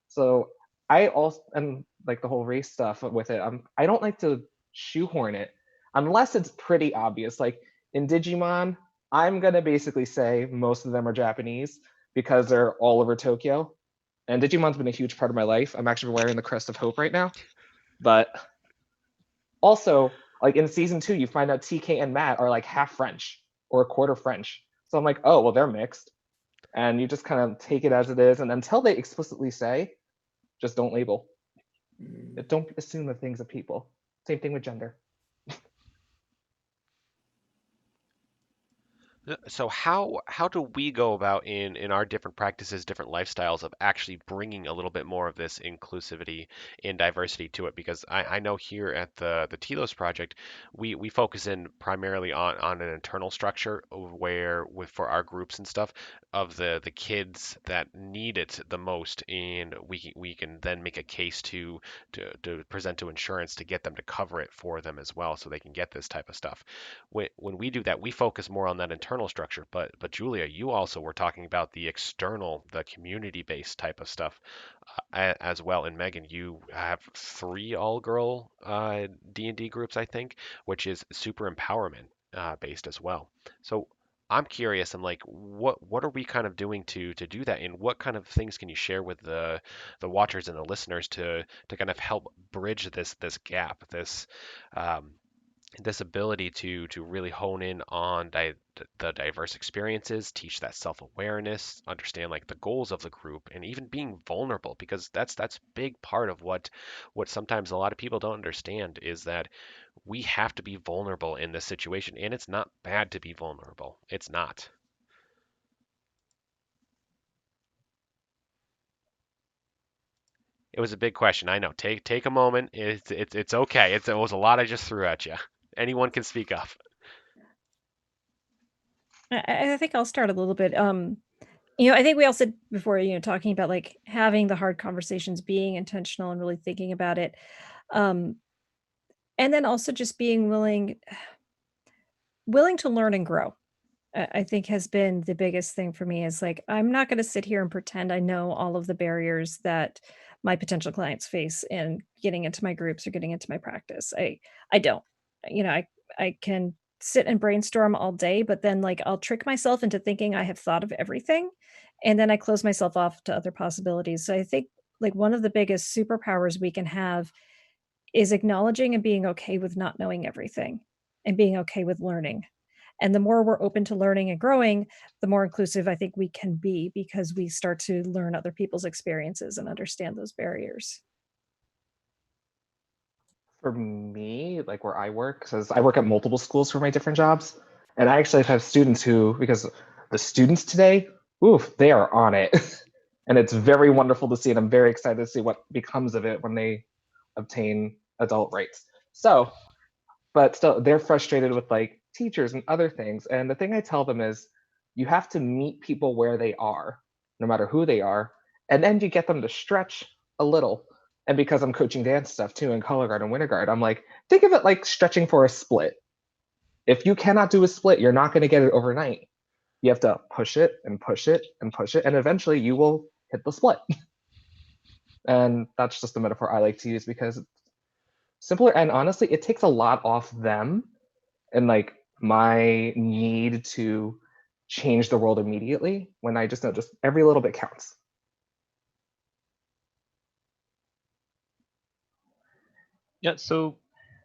So I also, and like the whole race stuff with it, I don't like to shoehorn it unless it's pretty obvious. Like in Digimon, I'm gonna basically say most of them are Japanese because they're all over Tokyo. And Digimon's been a huge part of my life. I'm actually wearing the Crest of Hope right now. But also, like in season 2, you find out TK and Matt are like half French or a quarter French. So I'm like, oh, well, they're mixed. And you just kind of take it as it is. And until they explicitly say, just don't label. Don't assume the things of people. Same thing with gender. So how do we go about in our different practices, different lifestyles of actually bringing a little bit more of this inclusivity and diversity to it? Because I know here at the Telos project, we focus in primarily on an internal structure where with for our groups and stuff of the kids that need it the most, and we can then make a case to present to insurance to get them to cover it for them as well, so they can get this type of stuff. When we do that, we focus more on that internal structure. But Julia, you also were talking about the external, the community-based type of stuff as well. And Megan, you have three all-girl D&D groups, I think, which is super empowerment based as well. So I'm curious. I'm like, what are we kind of doing to do that, and what kind of things can you share with the watchers and the listeners to kind of help bridge this gap, um, this ability to really hone in on the diverse experiences, teach that self-awareness, understand like the goals of the group, and even being vulnerable, because that's big part of what sometimes a lot of people don't understand is that we have to be vulnerable in this situation, and it's not bad to be vulnerable. It's not. It was a big question. I know. Take a moment. It's okay. It was a lot I just threw at you. Anyone can speak up. I think I'll start a little bit. I think we all said before, talking about like having the hard conversations, being intentional and really thinking about it. Um, and then also just being willing to learn and grow. I think has been the biggest thing for me is like, I'm not going to sit here and pretend I know all of the barriers that my potential clients face in getting into my groups or getting into my practice. I don't, I can sit and brainstorm all day, but then like I'll trick myself into thinking I have thought of everything, and then I close myself off to other possibilities. So I think like one of the biggest superpowers we can have is acknowledging and being okay with not knowing everything and being okay with learning. And the more we're open to learning and growing, the more inclusive I think we can be, because we start to learn other people's experiences and understand those barriers. For me, like where I work, because I work at multiple schools for my different jobs, and I actually have students who, because the students today, oof, they are on it. And it's very wonderful to see, and I'm very excited to see what becomes of it when they obtain adult rights. So, but still, they're frustrated with like teachers and other things. And the thing I tell them is, you have to meet people where they are, no matter who they are, and then you get them to stretch a little. And because I'm coaching dance stuff too in color guard and winter guard, I'm like, think of it like stretching for a split. If you cannot do a split, you're not going to get it overnight. You have to push it and push it and push it, and eventually you will hit the split. And that's just the metaphor I like to use because it's simpler, and honestly, it takes a lot off them and like my need to change the world immediately when I just know just every little bit counts. Yeah, so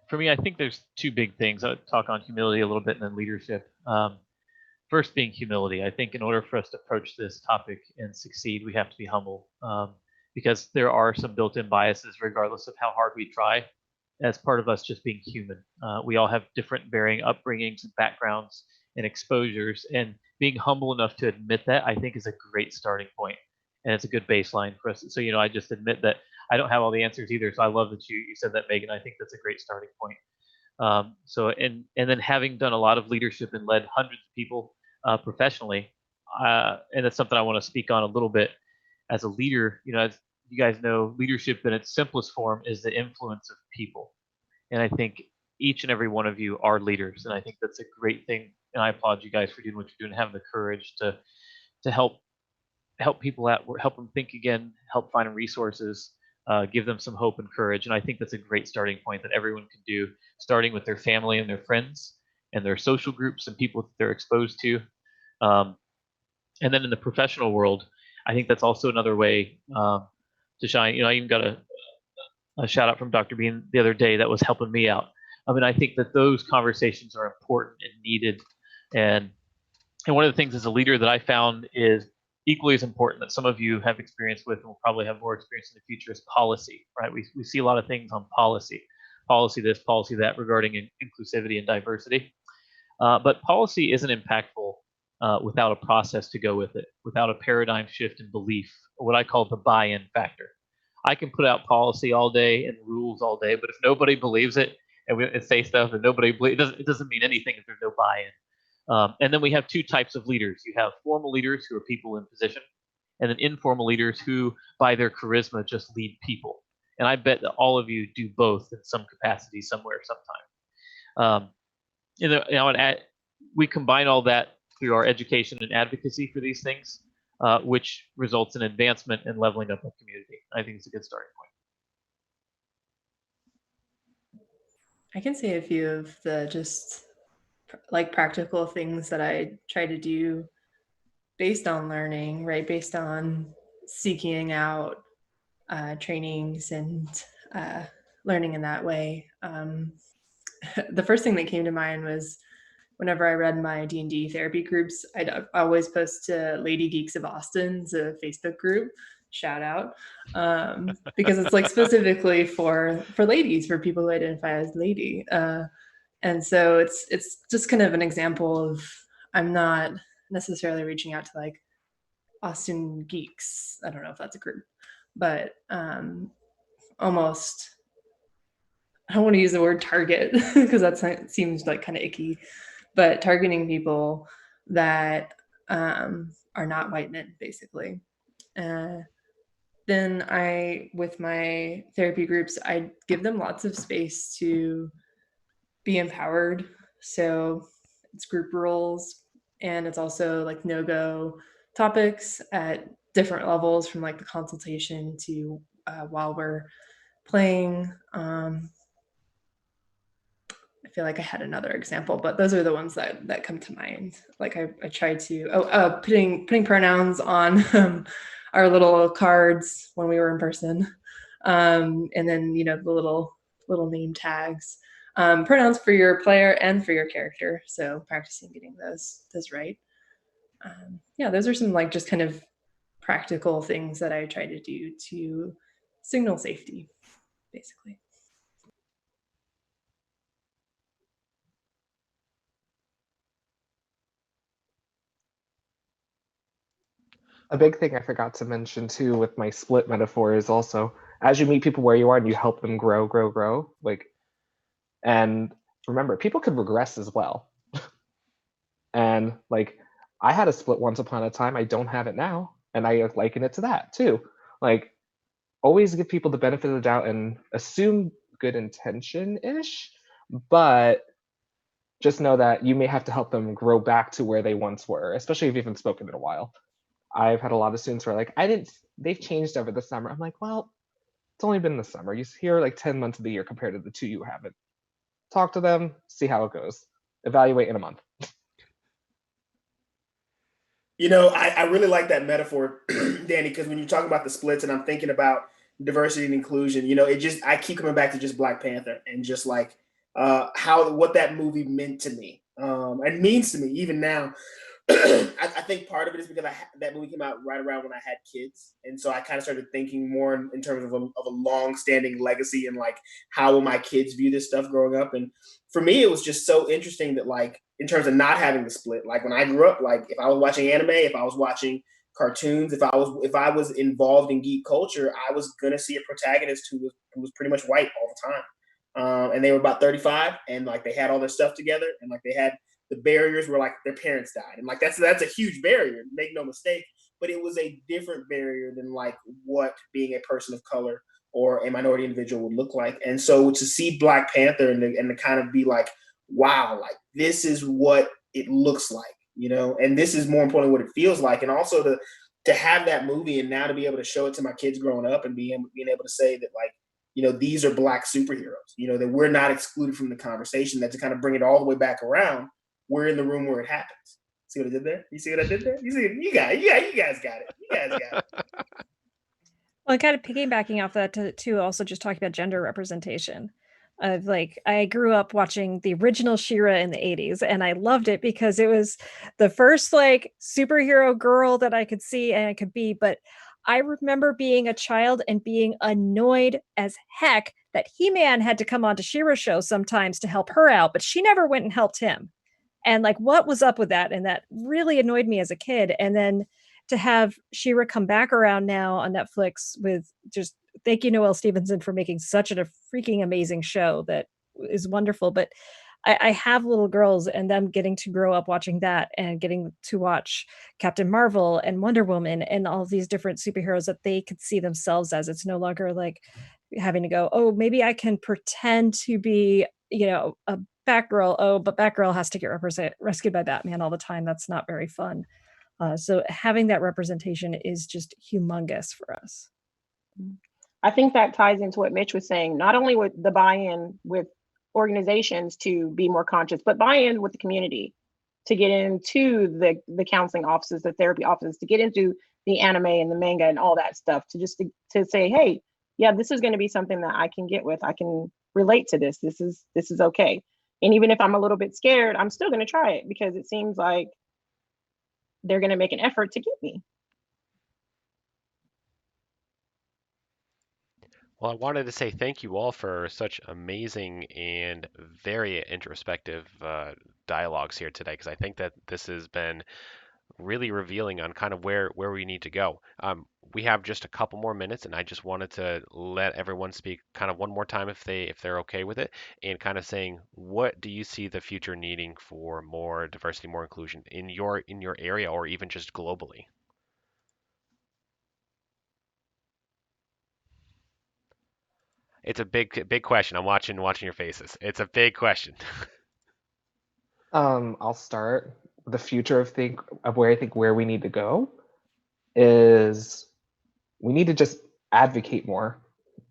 for me, I think there's two big things. I'll talk on humility a little bit and then leadership. First being humility. I think in order for us to approach this topic and succeed, we have to be humble, because there are some built-in biases regardless of how hard we try, as part of us just being human. We all have different varying upbringings and backgrounds and exposures, and being humble enough to admit that, I think, is a great starting point, and it's a good baseline for us. So, I just admit that I don't have all the answers either. So I love that you said that, Megan. I think that's a great starting point. And then having done a lot of leadership and led hundreds of people professionally, and that's something I want to speak on a little bit. As a leader, as you guys know, leadership in its simplest form is the influence of people. And I think each and every one of you are leaders, and I think that's a great thing. And I applaud you guys for doing what you're doing, having the courage to help people out, help them think again, help find resources, give them some hope and courage. And I think that's a great starting point that everyone can do, starting with their family and their friends and their social groups and people that they're exposed to. And then in the professional world, I think that's also another way to shine. I even got a shout out from Dr. Bean the other day that was helping me out. I mean, I think that those conversations are important and needed. And one of the things as a leader that I found is equally as important that some of you have experience with and will probably have more experience in the future is policy, right? We see a lot of things on policy this, policy that regarding inclusivity and diversity. But policy isn't impactful without a process to go with it, without a paradigm shift in belief, or what I call the buy-in factor. I can put out policy all day and rules all day, but if nobody believes it and we say stuff and nobody believes, it doesn't mean anything if there's no buy-in. And then we have two types of leaders. You have formal leaders who are people in position, and then informal leaders who, by their charisma, just lead people. And I bet that all of you do both in some capacity, somewhere, sometime. We combine all that through our education and advocacy for these things, which results in advancement and leveling up the community. I think it's a good starting point. I can say a few of the just like practical things that I try to do based on learning, right? Based on seeking out trainings and learning in that way. The first thing that came to mind was whenever I read my D&D therapy groups, I'd always post to Lady Geeks of Austin, it's a Facebook group, shout out, because it's like specifically for ladies, for people who identify as lady. And so it's just kind of an example of, I'm not necessarily reaching out to like Austin Geeks. I don't know if that's a group, but almost, I don't want to use the word target because that seems like kind of icky, but targeting people that are not white men, basically. Then with my therapy groups, I give them lots of space to be empowered. So it's group rules, and it's also like no-go topics at different levels, from like the consultation to while we're playing. I feel like I had another example, but those are the ones that come to mind. Like I tried to putting pronouns on our little cards when we were in person, and then the little name tags, pronouns for your player and for your character. So practicing getting those right. Yeah, those are some like just kind of practical things that I try to do to signal safety, basically. A big thing I forgot to mention too with my split metaphor is also as you meet people where you are and you help them grow, like, and remember, people could regress as well. And like, I had a split once upon a time. I don't have it now, and I liken it to that too. Like, always give people the benefit of the doubt and assume good intention ish, but just know that you may have to help them grow back to where they once were, especially if you haven't spoken in a while. I've had a lot of students who are like, they've changed over the summer. I'm like, well, it's only been the summer. You're here like 10 months of the year compared to the 2 you haven't. Talk to them, see how it goes. Evaluate in a month. I really like that metaphor, Danny, because when you talk about the splits and I'm thinking about diversity and inclusion, I keep coming back to just Black Panther and just like what that movie meant to me and means to me even now. I think part of it is because that movie came out right around when I had kids, and so I kind of started thinking more in terms of a long-standing legacy and like how will my kids view this stuff growing up. And for me, it was just so interesting that like in terms of not having the split, like when I grew up, like if I was watching anime, if I was watching cartoons, if I was involved in geek culture, I was gonna see a protagonist who was pretty much white all the time, and they were about 35, and like they had all their stuff together, and like they had the barriers were like their parents died, and like that's a huge barrier, make no mistake, but it was a different barrier than like what being a person of color or a minority individual would look like. And so to see Black Panther and to kind of be like, wow, like this is what it looks like, and this is more importantly what it feels like, and also to have that movie and now to be able to show it to my kids growing up and being able to say that like, these are Black superheroes, that we're not excluded from the conversation, that to kind of bring it all the way back around, we're in the room where it happens. See what I did there? You see what I did there? You see, you guys got it. You guys got it. Well, kind of piggybacking off that too, also just talking about gender representation. Of like, I grew up watching the original She-Ra in the 80s, and I loved it because it was the first like superhero girl that I could see and I could be. But I remember being a child and being annoyed as heck that He-Man had to come on to She-Ra's show sometimes to help her out, but she never went and helped him. And like, what was up with that? And that really annoyed me as a kid. And then to have She-Ra come back around now on Netflix with just thank you, Noelle Stevenson, for making such a freaking amazing show that is wonderful. But I have little girls and them getting to grow up watching that and getting to watch Captain Marvel and Wonder Woman and all these different superheroes that they could see themselves as. It's no longer like having to go, oh, maybe I can pretend to be, a Batgirl. Oh, but Batgirl has to get rescued by Batman all the time. That's not very fun. So having that representation is just humongous for us. I think that ties into what Mitch was saying, not only with the buy-in with organizations to be more conscious, but buy-in with the community to get into the counseling offices, the therapy offices, to get into the anime and the manga and all that stuff, to say, hey, yeah, this is going to be something that I can get with. I can relate to this. This is okay. And even if I'm a little bit scared, I'm still going to try it because it seems like they're going to make an effort to get me. Well, I wanted to say thank you all for such amazing and very introspective dialogues here today, because I think that this has been really revealing on kind of where we need to go. We have just a couple more minutes, and I just wanted to let everyone speak kind of one more time if they're okay with it, and kind of saying what do you see the future needing for more diversity, more inclusion in your area, or even just globally? It's a big question. I'm watching your faces. It's a big question. I'll start. The future of where I think where we need to go is we need to just advocate more.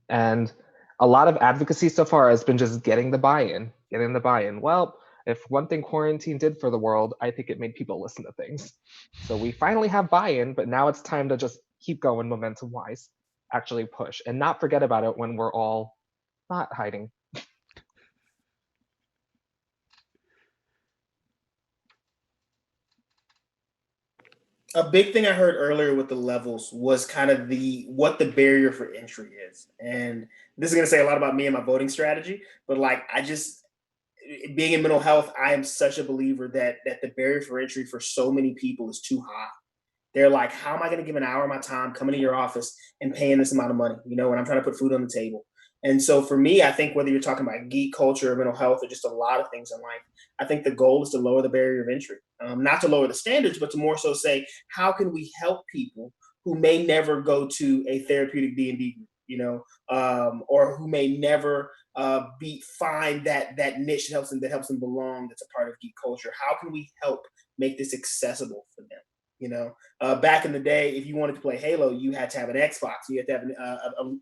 And A lot of advocacy so far has been just getting the buy-in, getting the buy-in. Well, if one thing quarantine did for the world, I think it made people listen to things. So we finally have buy-in, but now it's time to just keep going momentum-wise, actually push, and not forget about it when we're all not hiding. A big thing I heard earlier with the levels was kind of what the barrier for entry is. And this is going to say a lot about me and my voting strategy, but like I just being in mental health, I am such a believer that the barrier for entry for so many people is too high. They're like, how am I going to give an hour of my time coming to your office and paying this amount of money, when I'm trying to put food on the table? And so for me, I think whether you're talking about geek culture or mental health or just a lot of things in life, I think the goal is to lower the barrier of entry, not to lower the standards, but to more so say, how can we help people who may never go to a therapeutic D&D group, or who may never find that niche that helps them belong. That's a part of geek culture. How can we help make this accessible for them? Back in the day, if you wanted to play Halo, you had to have an Xbox, you had to have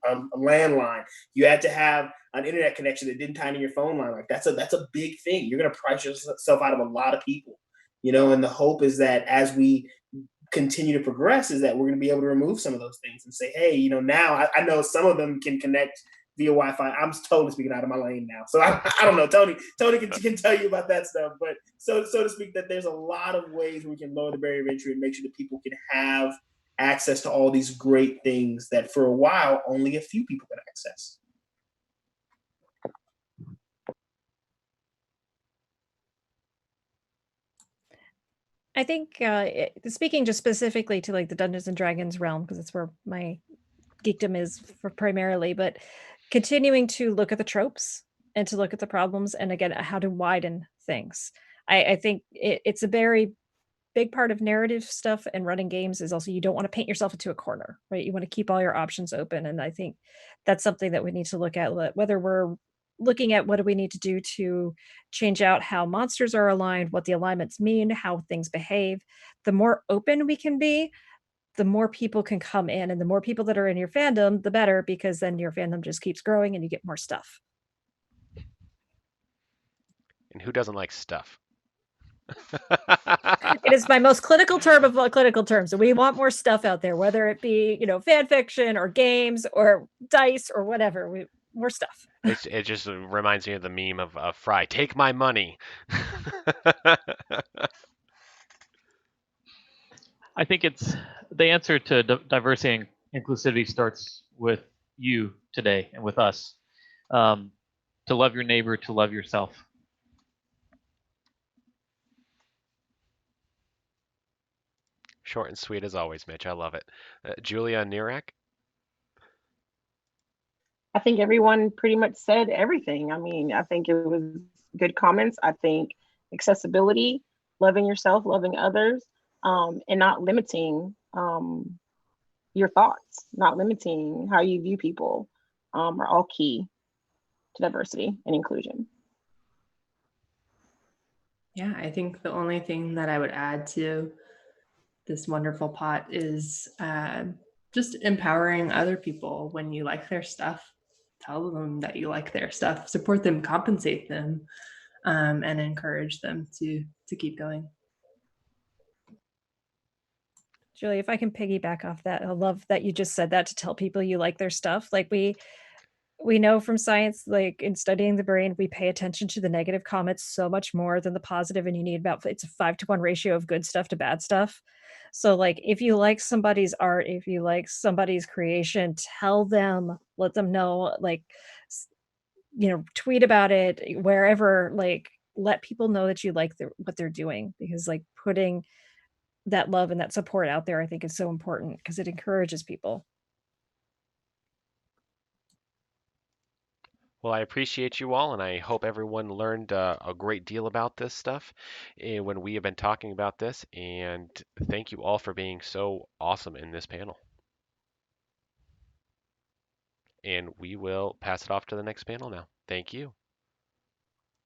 a landline, you had to have an internet connection that didn't tie into your phone line. Like that's a big thing. You're going to price yourself out of a lot of people, and the hope is that as we continue to progress is that we're going to be able to remove some of those things and say, hey, now I know some of them can connect via Wi-Fi. I'm totally speaking out of my lane now, so I don't know. Tony can tell you about that stuff, but so to speak, that there's a lot of ways we can lower the barrier of entry and make sure that people can have access to all these great things that for a while only a few people could access. I think speaking just specifically to like the Dungeons and Dragons realm, because it's where my geekdom is for primarily, but continuing to look at the tropes and to look at the problems and again how to widen things. I think it's a very big part of narrative stuff and running games is also you don't want to paint yourself into a corner, right? You want to keep all your options open. And I think that's something that we need to look at, whether we're looking at what do we need to do to change out how monsters are aligned, what the alignments mean, how things behave. The more open we can be, the more people can come in, and the more people that are in your fandom, the better, because then your fandom just keeps growing and you get more stuff. And who doesn't like stuff? It is my most clinical term of all clinical terms. So we want more stuff out there, whether it be, fan fiction or games or dice or whatever. More stuff. It just reminds me of the meme of Fry, take my money. I think it's the answer to diversity and inclusivity starts with you today and with us. To love your neighbor, to love yourself. Short and sweet as always, Mitch. I love it. Julia Nirak? I think everyone pretty much said everything. I mean, I think it was good comments. I think accessibility, loving yourself, loving others, and not limiting your thoughts, not limiting how you view people, are all key to diversity and inclusion. Yeah, I think the only thing that I would add to this wonderful pot is just empowering other people. When you like their stuff, tell them that you like their stuff, support them, compensate them, and encourage them to keep going. Julie, if I can piggyback off that, I love that you just said that, to tell people you like their stuff. Like we know from science, like in studying the brain, we pay attention to the negative comments so much more than the positive, and you need it's a 5-to-1 ratio of good stuff to bad stuff. So like if you like somebody's art, if you like somebody's creation, tell them, let them know, like tweet about it, wherever, like let people know that you like what they're doing, because like putting that love and that support out there, I think is so important because it encourages people. Well, I appreciate you all, and I hope everyone learned a great deal about this stuff when we have been talking about this. And thank you all for being so awesome in this panel. And we will pass it off to the next panel now. Thank you.